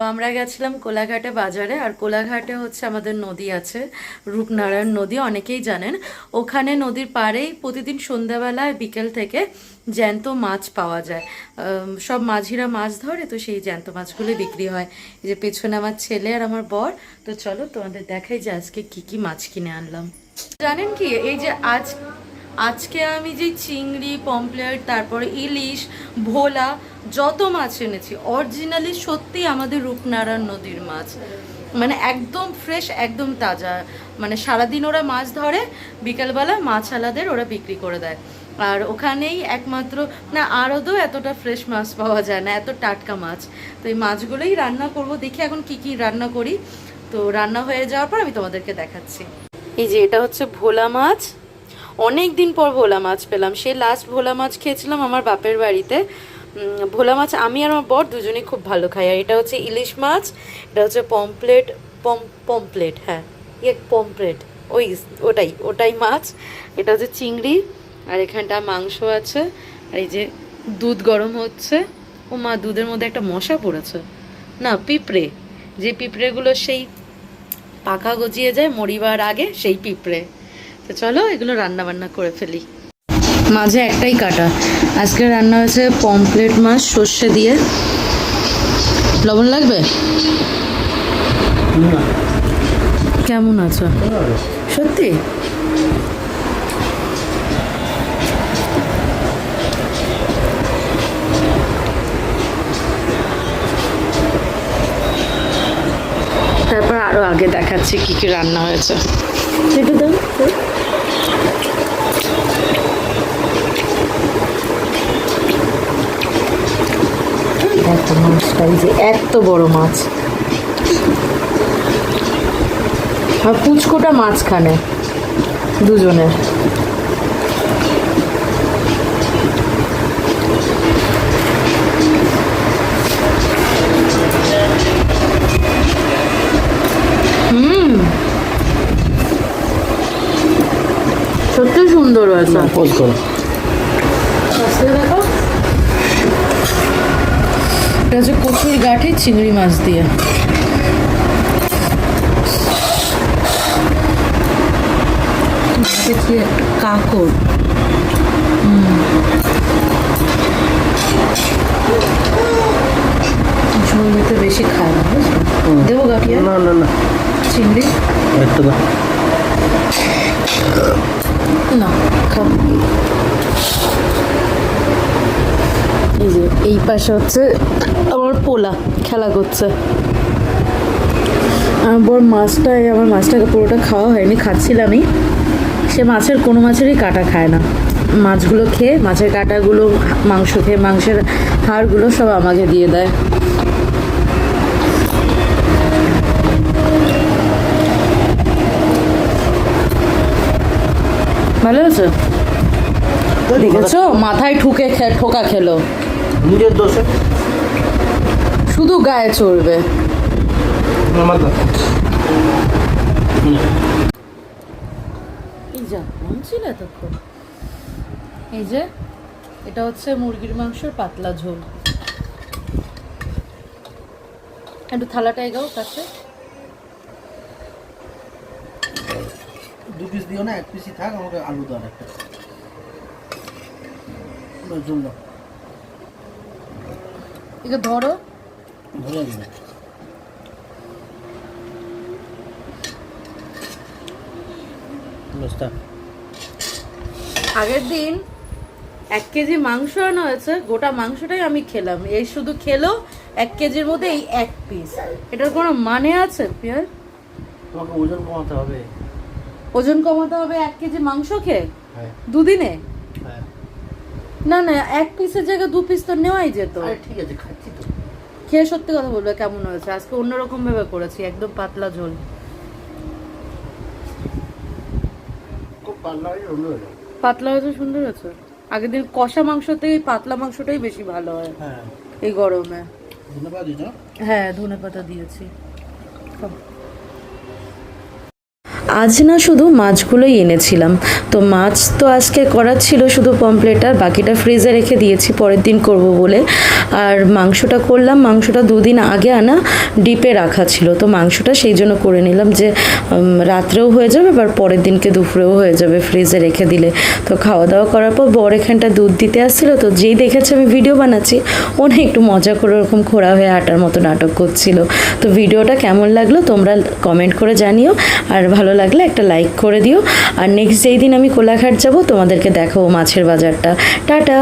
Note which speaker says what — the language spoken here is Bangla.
Speaker 1: তো আমরা গেছিলাম কোলাঘাটে বাজারে। আর কোলাঘাটে হচ্ছে আমাদের নদী আছে, রূপনারায়ণ নদী, অনেকেই জানেন। ওখানে নদীর পাড়েই প্রতিদিন সন্ধ্যাবেলায় বিকেল থেকে জ্যান্ত মাছ পাওয়া যায়। সব মাঝিরা মাছ ধরে, তো সেই জ্যান্ত মাছগুলো বিক্রি হয়। এই যে পেছনে আমার ছেলে আর আমার বর। তো চলো তোমাদের দেখাই যে আজকে কি কি মাছ কিনে আনলাম। জানেন কি, এই যে আজকে আমি যে চিংড়ি, পমফ্লেট, তারপরে ইলিশ, ভোলা, যত মাছ এনেছি অরিজিনালি সত্যি আমাদের রূপনারায়ণ নদীর মাছ। মানে একদম ফ্রেশ, একদম তাজা। মানে সারাদিন ওরা মাছ ধরে, বিকালবেলা মাছ আলাদের ওরা বিক্রি করে দেয়। আর ওখানেই একমাত্র, না আরও এতটা ফ্রেশ মাছ পাওয়া যায় না, এত টাটকা মাছ। তো এই মাছগুলোই রান্না করব। দেখি এখন কি কি রান্না করি। তো রান্না হয়ে যাওয়ার পর আমি তোমাদেরকে দেখাচ্ছি। এই যে এটা হচ্ছে ভোলা মাছ। অনেক দিন পর ভোলা মাছ পেলাম। সেই লাস্ট ভোলা মাছ খেয়েছিলাম আমার বাপের বাড়িতে। ভোলা মাছ আমি আর আমার বর দুজনেই খুব ভালো খাই। আর এটা হচ্ছে ইলিশ মাছ, এটা হচ্ছে পমপ্লেট, পমপ্লেট, হ্যাঁ পমপ্লেট, ওটাই মাছ। এটা হচ্ছে চিংড়ি। আর এখানটা মাংস আছে। আর এই যে দুধ গরম হচ্ছে। ও মা, দুধের মধ্যে একটা মশা পড়েছে, না পিঁপড়ে, যে পিঁপড়েগুলো সেই পাখা গজিয়ে যায় মরিবার আগে, সেই পিঁপড়ে। তো চলো এগুলো রান্না বান্না করে ফেলি। মাঝে একটাই কাটা। আজকে রান্না হয়েছে পমফ্লেট মাছ সর্ষে দিয়ে। লবণ লাগবে? কেমন আছো? সত্যি? তারপর আরো আগে দেখাচ্ছি কি কি রান্না হয়েছে। একটু দাও। এত মাছটা, এই যে এত বড় মাছ। আর পুচকোটা মাঝখানে দুজনের। সত্যি সুন্দর হয়েছে। পোজ করো। দেখো, এটা হচ্ছে কচুর গাঠি চিংড়ি মাছ দিয়ে। কাকড়। ঝোল দিতে বেশি খায় না, বুঝলো? দেবো গাঠিয়া? না না না, চিংড়ি একটু না, খাবো। এই যে এই পাশে হচ্ছে আমার পোলা খেলা করছে। আমার মাছটাকে পুরোটা খাওয়া হয়নি, খাচ্ছিলামই। সে মাছের কোনো মাছেরই কাটা খায় না। মাছগুলো খেয়ে, মাছের কাঁটাগুলো, মাংস খেয়ে মাংসের হাড়গুলো সব আমাকে দিয়ে দেয়। ভালো আছে? দেখেছো, মাথায় ঠোকা খেলো। নিজের দোষে শুধু গায়ে চড়বে। এই যা ছিল এতক্ষণ। এই যে এটা হচ্ছে মুরগির মাংসের পাতলা ঝোল। একটু থালাটা এগাও কাছে।
Speaker 2: 2 পিস দিও না, 1 পিসই থাক। আমাকে আলু দাও একটা। ঝোল দাও।
Speaker 1: এটা ধরো।
Speaker 2: ধরে দিন।
Speaker 1: আগের দিন 1 কেজি মাংস আনা হয়েছে, গোটা মাংসটাই আমি খেলাম। এই শুধু খেলো 1 কেজির মধ্যে এই 1 পিস। এটার কোনো মানে আছে পিয়ার?
Speaker 2: তোমাকে ওজন কমাতে হবে।
Speaker 1: ওজন কমাতে হবে 1 কেজি মাংস খেয়ে?
Speaker 2: হ্যাঁ।
Speaker 1: দুদিনে?
Speaker 2: হ্যাঁ।
Speaker 1: না না, 1 পিসের জায়গায় 2 পিস তো নেওয়াই যেত।
Speaker 2: ঠিক আছে, খাচ্ছি তো।
Speaker 1: খেয়ে সত্যি কথা বলবে কেমন হয়েছে। আজকে অন্যরকম ভাবে করেছি, একদম পাতলা ঝোল।
Speaker 2: খুব পাতলা হয়েছে,
Speaker 1: পাতলা হয়েছে, সুন্দর হয়েছে। আগের দিন কষা মাংস থেকে পাতলা মাংসটাই বেশি ভালো হয়।
Speaker 2: হ্যাঁ,
Speaker 1: এই গরমে।
Speaker 2: ধন্যবাদ দিও।
Speaker 1: হ্যাঁ, ধনেপাতা দিয়েছি। আজ না শুধু মাছগুলোই এনেছিলাম, তো মাছ তো আজকে করার ছিল শুধু পমপ্লেট, আর বাকিটা ফ্রিজে রেখে দিয়েছি পরের দিন করব বলে। আর মাংসটা করলাম, মাংসটা দুদিন আগে আনা ডিপে রাখা ছিল, তো মাংসটা সেই জন্য করে নিলাম যে রাত্রেও হয়ে যাবে, আবার পরের দিনকে দুপুরেও হয়ে যাবে ফ্রিজে রেখে দিলে। তো খাওয়া দাওয়া করার পর বর এখানটা দুধ দিতে আসছিলো, তো যেই দেখেছে আমি ভিডিও বানাচ্ছি, ও না একটু মজা করে ওরকম খোড়া হয়ে হাঁটার মতো নাটক করছিল। তো ভিডিওটা কেমন লাগলো তোমরা কমেন্ট করে জানিও, আর ভালো লাগলে একটা লাইক করে দিও। আর নেক্সট যেই দিন আমি কোলাঘাট যাব তোমাদেরকে দেখাবো মাছের বাজারটা। টাটা।